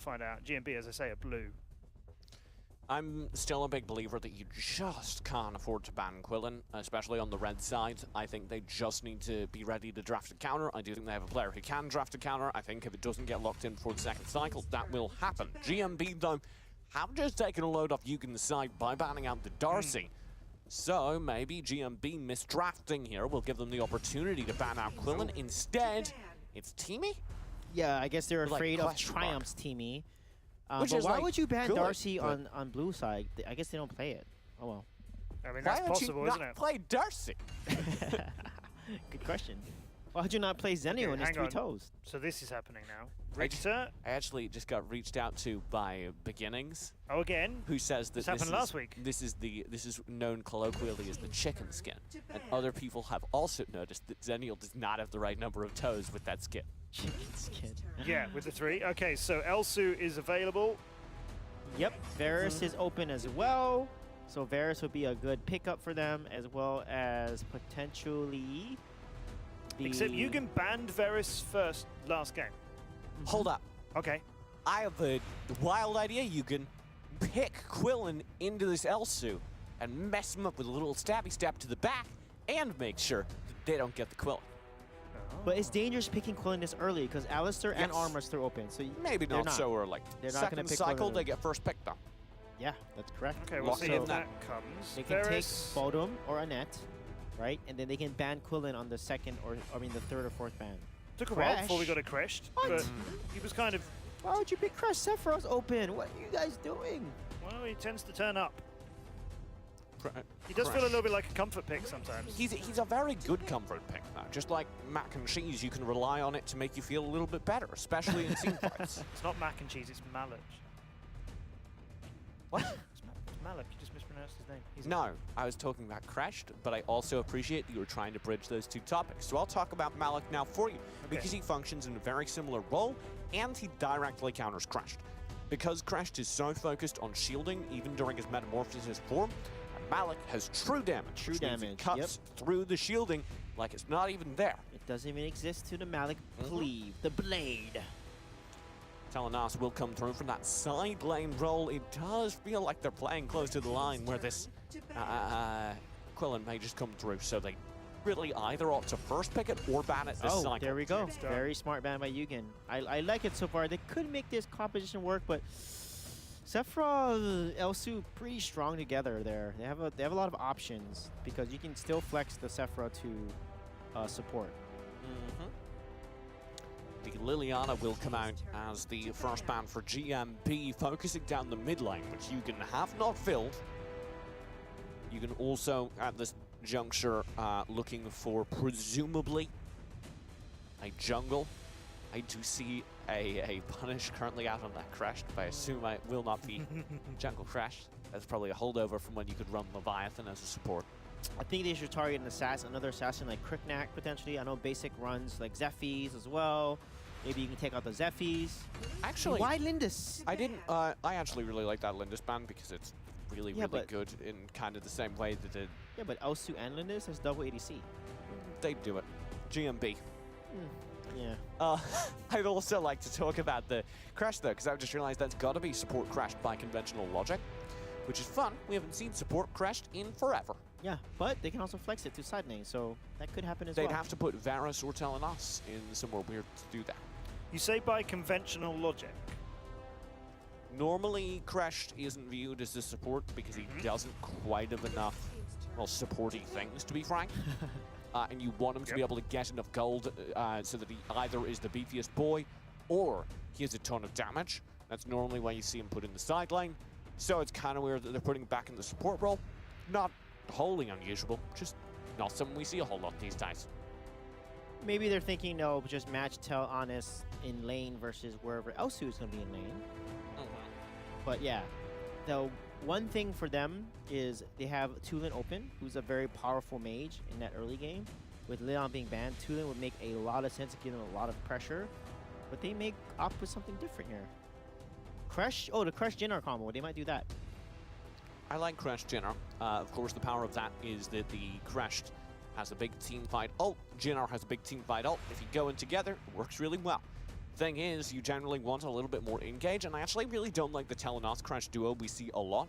find out. GMB, as I say, are blue. I'm still a big believer that you just can't afford to ban Quillen, especially on the red side. I think they just need to be ready to draft a counter. I do think they have a player who can draft a counter. I think if it doesn't get locked in before the second cycle, that will happen. GMB, though, have just taken a load off Yugen's side by banning out the Darcy. So maybe GMB misdrafting here will give them the opportunity to ban out Quillen. Instead, it's Teamy? Yeah, I guess they're afraid of question Triumph's Teamy. Which but is why like would you ban good, Darcy on blue side? I guess they don't play it. Oh well. I mean, that's possible, isn't it? Play Darcy? Good question. Why would you not play Zenio on his 3 toes? So this is happening now. Richter. I actually just got reached out to by Beginnings. Oh, again? Who says that this happened last week. This is known colloquially as the chicken skin. And other people have also noticed that Zenio does not have the right number of toes with that skin. Chicken skin. Yeah, with the 3. Okay, so Elsu is available. Yep, Varus is open as well. So Varus would be a good pickup for them, as well as potentially the... Except Yugen banned Varus last game. Hold up. Okay. I have a wild idea. You can pick Quillen into this Elsu and mess him up with a little stabby stab to the back and make sure that they don't get the Quillen. But it's dangerous picking Quillen this early because Alistair and Armor are still open. So maybe not so early. They're not going to pick cycle, Quillen. they get first pick though. Yeah, that's correct. Okay, we'll see if that comes. They can take Bodum or Annette, right? And then they can ban Quillen on the second or, I mean, the third or fourth ban. Took a while before we got a Crashed, but he was kind of... Why would you pick Crash? Sephiroth's open. What are you guys doing? Well, he tends to turn up. He does feel a little bit like a comfort pick sometimes. He's a very good comfort pick, though. Just like mac and cheese, you can rely on it to make you feel a little bit better, especially in team fights. It's not mac and cheese, it's Malach. What? It's Malach, you just mispronounced his name. No, I was talking about Crashed, but I also appreciate that you were trying to bridge those two topics. So I'll talk about Malach now for you, because he functions in a very similar role, and he directly counters Crashed. Because Crashed is so focused on shielding, even during his metamorphosis form, Malach has true damage. True damage. Cuts through the shielding like it's not even there. It doesn't even exist to the Malach cleave, the blade. Telenas will come through from that side lane role. It does feel like they're playing close to the line where this Quillen may just come through. So they really either opt to first pick it or ban it this cycle. There we go. Very smart ban by Yugen. I like it so far. They could make this composition work, but Sephiroth, Elsu, pretty strong together there. They have a lot of options because you can still flex the Sephiroth to support. The Liliana will come out as the first ban for GMB, focusing down the mid lane, which Yugen have not filled. Yugen also, at this juncture, looking for, presumably, a jungle. I do see a punish currently out on that Crash, but I assume it will not be jungle Crash. That's probably a holdover from when you could run Leviathan as a support. I think they should target an assassin, another assassin like Kriknak potentially. I know basic runs like Zephyrs as well. Maybe you can take out the Zephyrs. Actually, why Lindis? I actually really like that Lindis ban because it's really good in kind of the same way that it. Yeah, but Elsu and Lindis has double ADC. They do it. GMB. Yeah. I'd also like to talk about the Crash though, because I just realized that's got to be support crashed by conventional logic, which is fun. We haven't seen support crashed in forever. Yeah, but they can also flex it to side lane, so that could happen as well. They'd have to put Varus or Telenas in somewhere weird to do that. You say by conventional logic? Normally, Crashed isn't viewed as a support because he doesn't quite have enough, well, supporty things, to be frank. And you want him to be able to get enough gold so that he either is the beefiest boy or he has a ton of damage. That's normally why you see him put in the side lane. So it's kind of weird that they're putting him back in the support role. Not wholly unusual, just not something we see a whole lot these days. Maybe they're thinking, no, just match Tel Honest in lane versus wherever Elsu is going to be in lane. But yeah, the one thing for them is they have Tulin open, who's a very powerful mage in that early game. With Leon being banned, Tulin would make a lot of sense to give them a lot of pressure. But they may opt with something different here. Crush? Oh, the Crush Jinnar combo. They might do that. I like Crash Jinnar. Of course, the power of that is that the Crashed has a big team fight ult. Jinnar has a big team fight ult. If you go in together, it works really well. Thing is, you generally want a little bit more engage, and I actually really don't like the Telenos Crash duo we see a lot.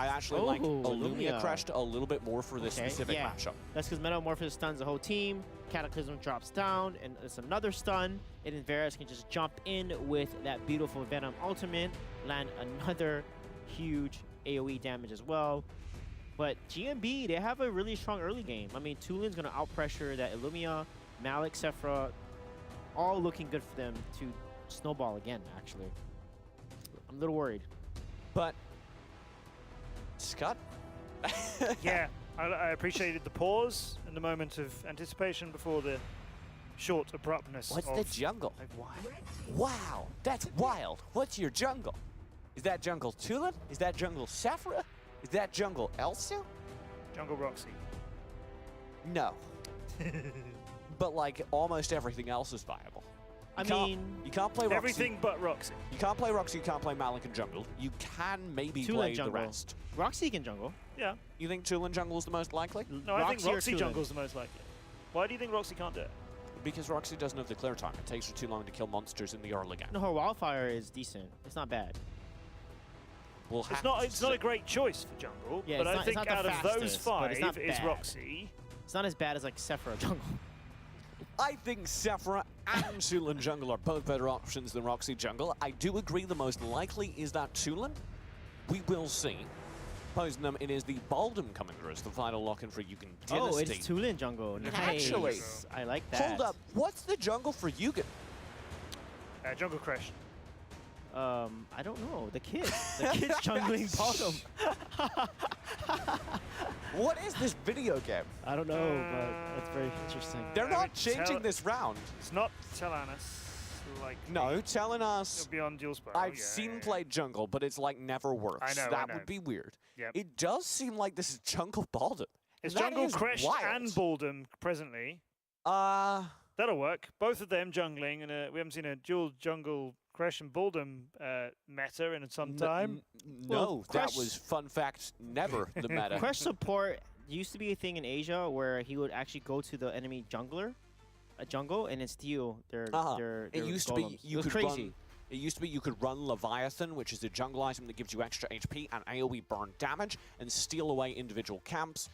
I actually like Illumia Crash a little bit more for this specific matchup. That's because Metamorphosis stuns the whole team, Cataclysm drops down, and it's another stun, and then Varus can just jump in with that beautiful Venom ultimate, land another huge AoE damage as well. But GMB, they have a really strong early game. I mean, Tulin's going to outpressure that Illumia, Malik, Sephra, all looking good for them to snowball again, actually. I'm a little worried. But, Scott? Yeah, I appreciated the pause and the moment of anticipation before the short abruptness. What's the jungle? Like, why? Wow, that's wild. What's your jungle? Is that jungle Tulin? Is that jungle Sephra? Is that jungle Elsu? Jungle Roxy. No. But like almost everything else is viable. You can't play Roxy. Everything but Roxy. You can't play Roxy, you can't play Malik and jungle. You can maybe play the rest. Roxy can jungle. Yeah. You think Tulin jungle is the most likely? No, I think Roxy jungle is the most likely. Why do you think Roxy can't do it? Because Roxy doesn't have the clear time. It takes her too long to kill monsters in the early game. No, her Wildfire is decent. It's not bad. It's not a great choice for jungle, yeah, but I think out of those five, it's bad. Roxy. It's not as bad as like Sephra jungle. I think Sephra and Tulin jungle are both better options than Roxy jungle. I do agree the most likely is that Tulin. We will see. Posing them, it is the Baldum coming through as the final lock-in for Yugen Dynasty. Oh, it's Tulin jungle. Nice. Actually, I like that. Hold up, what's the jungle for Yugen? Jungle Crash. I don't know. The kid's jungling bottom. What is this video game? I don't know, but that's very interesting. They're not changing this round. It's not Telanus. Like no, telling us. Beyond Dual Spiral. I've seen played jungle, but it's like never works. I know. That would be weird. Yep. It does seem like this is jungle Baldum. It's jungle Crash and Baldum presently. That'll work. Both of them jungling, and we haven't seen a dual jungle Crash and Baldum meta in some time. No, that was, fun fact, never the meta. Crash support used to be a thing in Asia where he would actually go to the enemy jungler, jungle, and then steal their It used golems. to be you could run Leviathan, which is a jungle item that gives you extra HP and AoE burn damage, and steal away individual camps.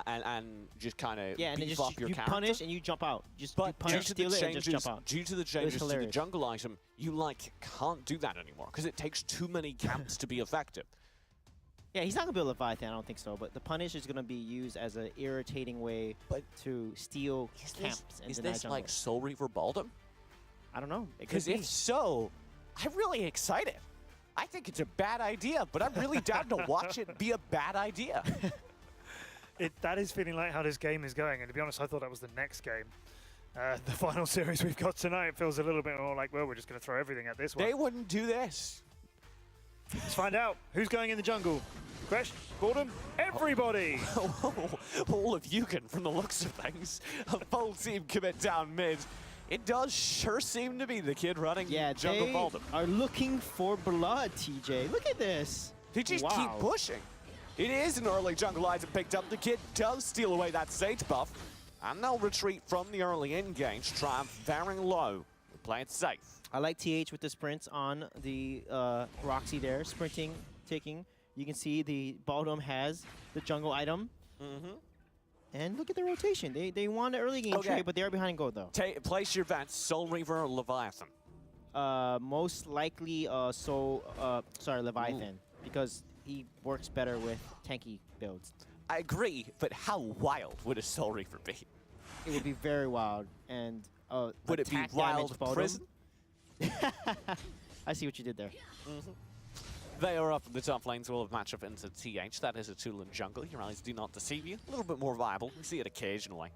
And just kind of beef up your character. You punish and you jump out. You punish, steal it, and just jump out. Due to the changes to the jungle item, you can't do that anymore because it takes too many camps to be effective. Yeah, he's not gonna build Leviathan, I don't think so. But the punish is gonna be used as an irritating way to steal camps and is deny this jungle. like Soul Reaver Baldum? I don't know. Because if so, I'm really excited. I think it's a bad idea, but I'm really down to watch it be a bad idea. That is feeling like how this game is going, and to be honest, I thought that was the next game. The final series we've got tonight feels a little bit more like, well, we're just going to throw everything at this one. They wouldn't do this. Let's find out. Who's going in the jungle? Crash, Baldum, everybody! All of Yugen, from the looks of things. A full team commit down mid. It does sure seem to be the kid running jungle Baldum. Are looking for blood, TJ. Look at this. They just keep pushing. It is an early jungle item picked up. The kid does steal away that Sage buff. And they'll retreat from the early engage, try very low. Play it safe. I like TH with the sprints on the Roxy there. Sprinting, taking. You can see the Baldum has the jungle item. And look at the rotation. They won the early game trade, but they are behind gold, though. Place your bets. Soul Reaver or Leviathan? Most likely Leviathan. Because he works better with tanky builds. I agree, but how wild would a Soul Reaver be? It would be very wild. And would it be wild prison? I see what you did there. They are up in the top lane, so we'll have matchup into TH. That is a Tulin jungle. Your eyes do not deceive you. A little bit more viable. We see it occasionally.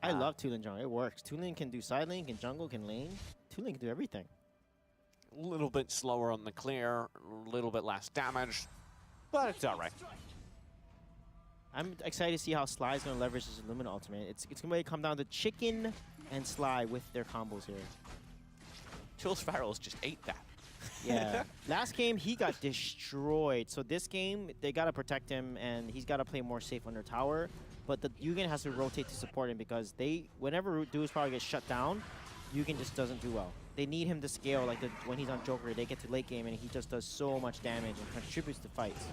I love Tulin jungle. It works. Tulin can do side lane, can jungle, can lane. Tulin can do everything. A little bit slower on the clear, a little bit less damage, but it's all right. I'm excited to see how Sly's going to leverage his Illumina ultimate. It's going to come down to Chicken and Sly with their combos here. Jules Farrell's just ate that. Yeah. Last game, he got destroyed. So this game, they got to protect him, and he's got to play more safe under tower. But the Yugen has to rotate to support him because whenever Dual Power gets shut down, Yugen just doesn't do well. they need him to scale like when he's on Joker. They get to late game and he just does so much damage and contributes to fights.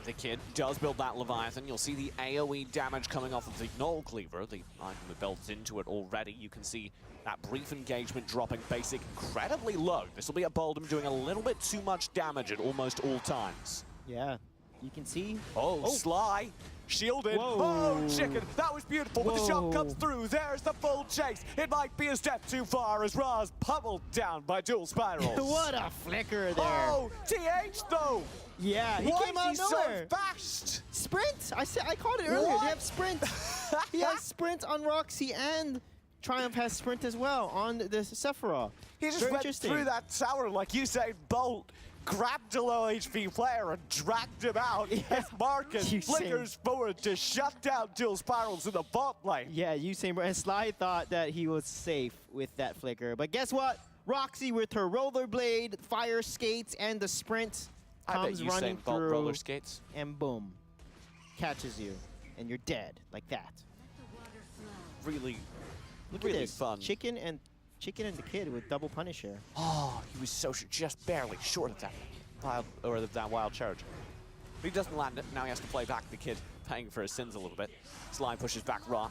The kid does build that Leviathan. You'll see the AoE damage coming off of the Null Cleaver, the item that builds into it already. You can see that brief engagement dropping basic incredibly low. This will be a Boldum doing a little bit too much damage at almost all times. Yeah, you can see. Oh, Sly. Shielded. Whoa. Oh, Chicken. That was beautiful. But the shot comes through. There's the full chase. It might be a step too far as Ra's pummeled down by dual spirals. What a flicker there. Oh, TH though. Yeah, he Why came out is of he nowhere. so fast? Sprint. I called it earlier. What? They have sprint. He has sprint on Roxy, and Triumph has sprint as well on the Sephiroth. He just Very went interesting. through that tower like Usain Bolt, grabbed a low HP player and dragged him out. As Marcus Usain. flickers forward to shut down dual spirals in the bot lane. Yeah, Usain and Sly thought that he was safe with that flicker, but guess what? Roxy with her rollerblade, fire skates, and the sprint comes running Usain Bolt through, roller skates. and boom, catches you, and you're dead like that. Really, Look really at this, fun. Chicken and the kid with double punish here. Oh, he was so just barely short of that wild charge. But he doesn't land it. Now he has to play back the kid, paying for his sins a little bit. Sly pushes back Ra.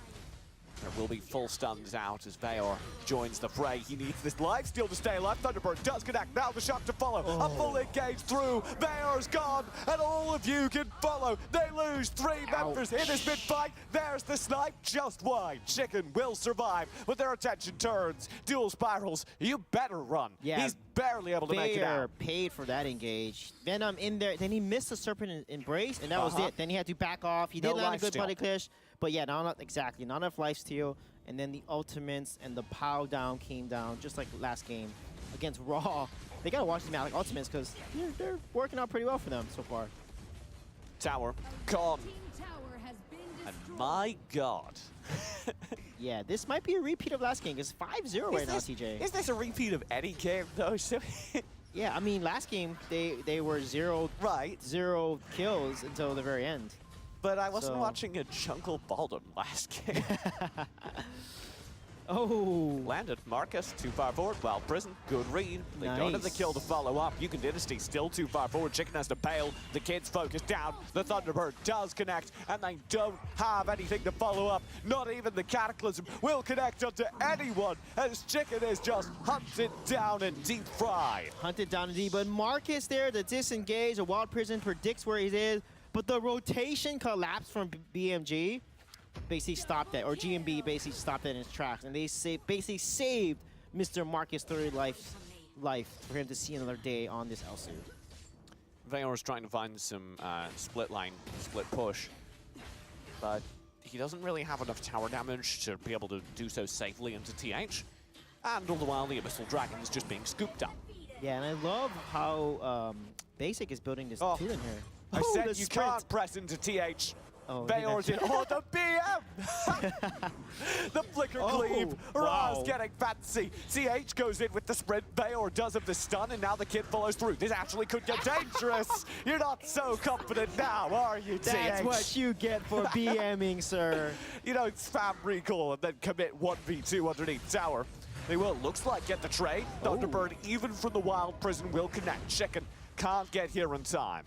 There will be full stuns out as Valor joins the fray. He needs this lifesteal to stay alive. Thunderbird does connect. Now the shot to follow. A full engage through. Valor's gone, and all of you can follow. They lose 3 members in this mid-fight. There's the snipe just wide. Chicken will survive, but their attention turns. Dual spirals. You better run. Yeah. He's barely able to make it out. Paid for that engage. Venom in there. Then he missed the Serpent Embrace, and that was it. Then he had to back off. He did land a good body clash, but yeah, not enough lifesteal. And then the ultimates and the pow down came down, just like last game against Raw. They gotta watch these Malik ultimates because they're working out pretty well for them so far. Tower gone. And my God. Yeah, this might be a repeat of last game. It's 5-0 right now, TJ. Is this a repeat of any game though? Yeah, I mean, last game they were 0 kills until the very end. But I wasn't watching a Jungle Baldwin last game. Oh. Landed. Marcus, too far forward. Wild Prison, good read. They don't have the kill to follow up. Yugen Dynasty still too far forward. Chicken has to bail. The kid's focused down. The Thunderbird does connect, and they don't have anything to follow up. Not even the Cataclysm will connect onto anyone, as Chicken is just hunted down and deep fried. Hunted down indeed, but Marcus there, the disengage. A Wild Prison predicts where he is, but the rotation collapsed from BMG. Basically stopped that, or GMB basically stopped that in its tracks, and they basically saved Mr. Marcus' 30 life for him to see another day on this Elsu. Valor's trying to find some split line, split push, but he doesn't really have enough tower damage to be able to do so safely into TH, and all the while the Abyssal Dragon is just being scooped up. Yeah, and I love how Basic is building this tool in here. I said you can't press into TH. Oh, Valor's in. Oh, the BM! The flicker cleave. Ra's getting fancy. TH goes in with the sprint. Valor does have the stun, and now the kid follows through. This actually could get dangerous. You're not so confident now, are you, TH? That's what you get for BMing, sir. You don't spam recall and then commit 1v2 underneath tower. They will, looks like, get the trade. Thunderbird, even from the Wild Prison, will connect. Chicken can't get here in time.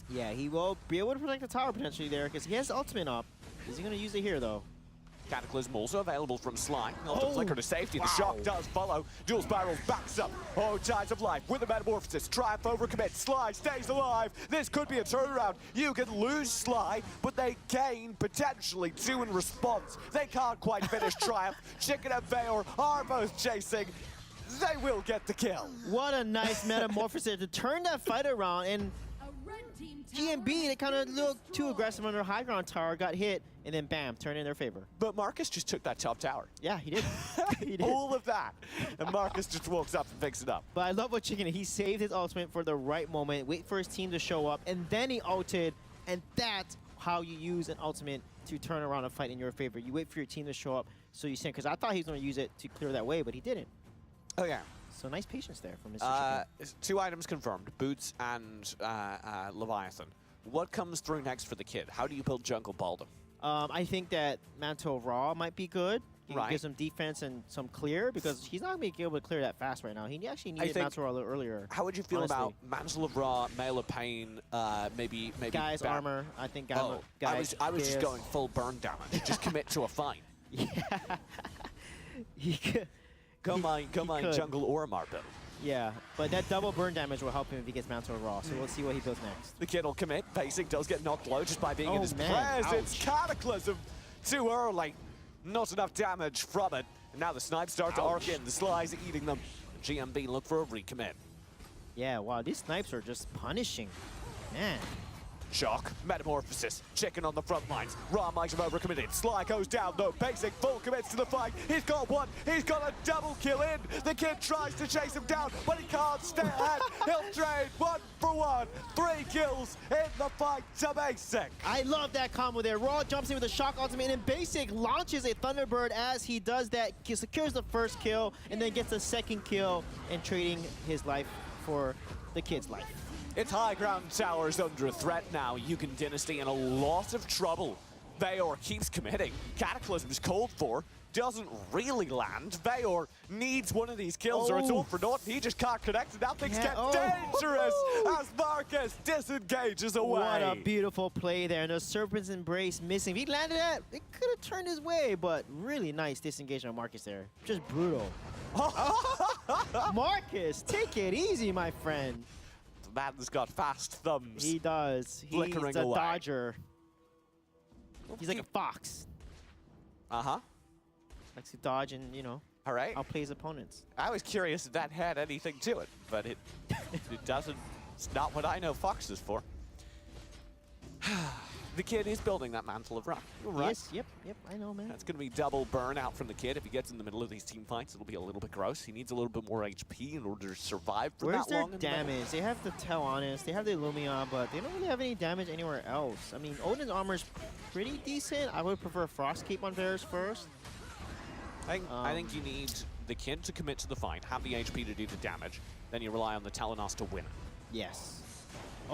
Yeah, he will be able to protect the tower potentially there because he has the ultimate up. Is he going to use it here, though? Cataclysm also available from Sly. Not to flicker to safety. The shock does follow. Dual Spirals backs up. Oh, Tides of Life with the Metamorphosis. Triumph overcommit. Sly stays alive. This could be a turnaround. You can lose Sly, but they gain potentially 2 in response. They can't quite finish Triumph. Chicken and Valor are both chasing. They will get the kill. What a nice Metamorphosis to turn that fight around. And GMB, they kind of looked too aggressive on their high ground tower, got hit, and then bam, turned in their favor. But Marcus just took that top tower. Yeah, he did. He did. All of that. And Marcus just walks up and picks it up. But I love what Chicken did. He saved his ultimate for the right moment, wait for his team to show up, and then he ulted, and that's how you use an ultimate to turn around a fight in your favor. You wait for your team to show up, so you send, because I thought he was going to use it to clear that way, but he didn't. Oh, yeah. So nice patience there from Mr. Chicken. 2 items confirmed, Boots and Leviathan. What comes through next for the kid? How do you build Jungle Baldwin? I think that Mantle Raw might be good. He gives him defense and some clear because he's not going to be able to clear that fast right now. He actually needed Mantle Raw a little earlier. How would you feel about Mantle of Ra, Mail of Pain, maybe Guy's armor? I think I was just going full burn damage. Just commit to a fight. Yeah. He could. Go mine jungle or Marble. Yeah, but that double burn damage will help him if he gets Mantle Raw, so we'll see what he does next. The kid will commit. Basic does get knocked low just by being in his prayers. It's Cataclysm too early. Not enough damage from it. And now the snipes start to arc in. The Sly's eating them. GMB look for a recommit. Yeah, wow, these snipes are just punishing. Man. Shock, Metamorphosis, Chicken on the front lines. Ra might have overcommitted. Sly goes down though. Basic full commits to the fight. He's got one. He's got a double kill in. The kid tries to chase him down, but he can't stay ahead. He'll trade 1 for 1. 3 kills in the fight to Basic. I love that combo there. Ra jumps in with a Shock ultimate, and Basic launches a Thunderbird as he does that. He secures the first kill, and then gets the second kill, and trading his life for the kid's life. It's high ground towers under threat now. Yugen Dynasty in a lot of trouble. Valor keeps committing. Cataclysm's called for. Doesn't really land. Valor needs one of these kills or it's all for naught. He just can't connect and now things get dangerous as Marcus disengages away. What a beautiful play there. And the Serpent's Embrace missing. If he landed that, it could have turned his way, but really nice disengagement on Marcus there. Just brutal. Marcus, take it easy, my friend. The man's got fast thumbs. He does. He's a dodger. He's like a fox. Uh-huh. Likes to dodge and, you know, all right. outplay his opponents. I was curious if that had anything to it, but it doesn't. It's not what I know Fox is for. The kid is building that Mantle of Ra. You're right. Yes, yep, I know, man. That's going to be double burnout from the kid. If he gets in the middle of these team fights, it'll be a little bit gross. He needs a little bit more HP in order to survive for that long. Where's their damage? They have the Tell Honest, they have the Illumia, but they don't really have any damage anywhere else. I mean, Odin's armor's pretty decent. I would prefer Frost Cape on Varus first. I think you need the kid to commit to the fight, have the HP to do the damage, then you rely on the Telenos to win. Yes.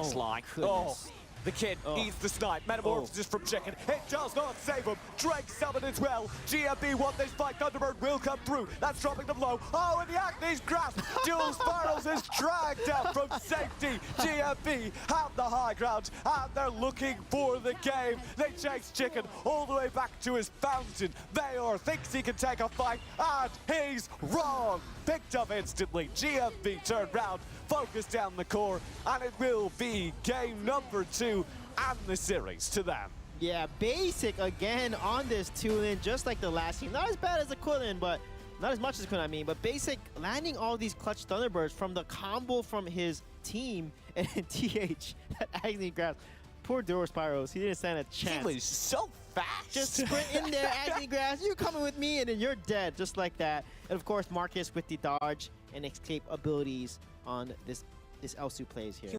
Sly. Goodness. The kid eats the snipe. Metamorphosis from Chicken. It does not save him. Drake summoned as well. GMB won this fight. Thunderbird will come through. That's dropping them low. Oh, and the Agnes grasp. Dual Spirals is dragged out from safety. GMB have the high ground, and they're looking for the game. They chase Chicken all the way back to his fountain. Valor thinks he can take a fight, and he's wrong. Picked up instantly. GMB turned round, focused down the core, and it will be game number 2 and the series to them. Yeah, Basic again on this 2-in, just like the last team. Not as bad as the Quillen, but not as much as Quillen, I mean. But Basic landing all these clutch Thunderbirds from the combo from his team, and TH, that Agony grabs. Poor Dual Spirals, he didn't stand a chance. He was so fast. Just sprint in there, Agony grabs, you're coming with me, and then you're dead, just like that. And of course, Marcus with the dodge and escape abilities on this Elsu plays here.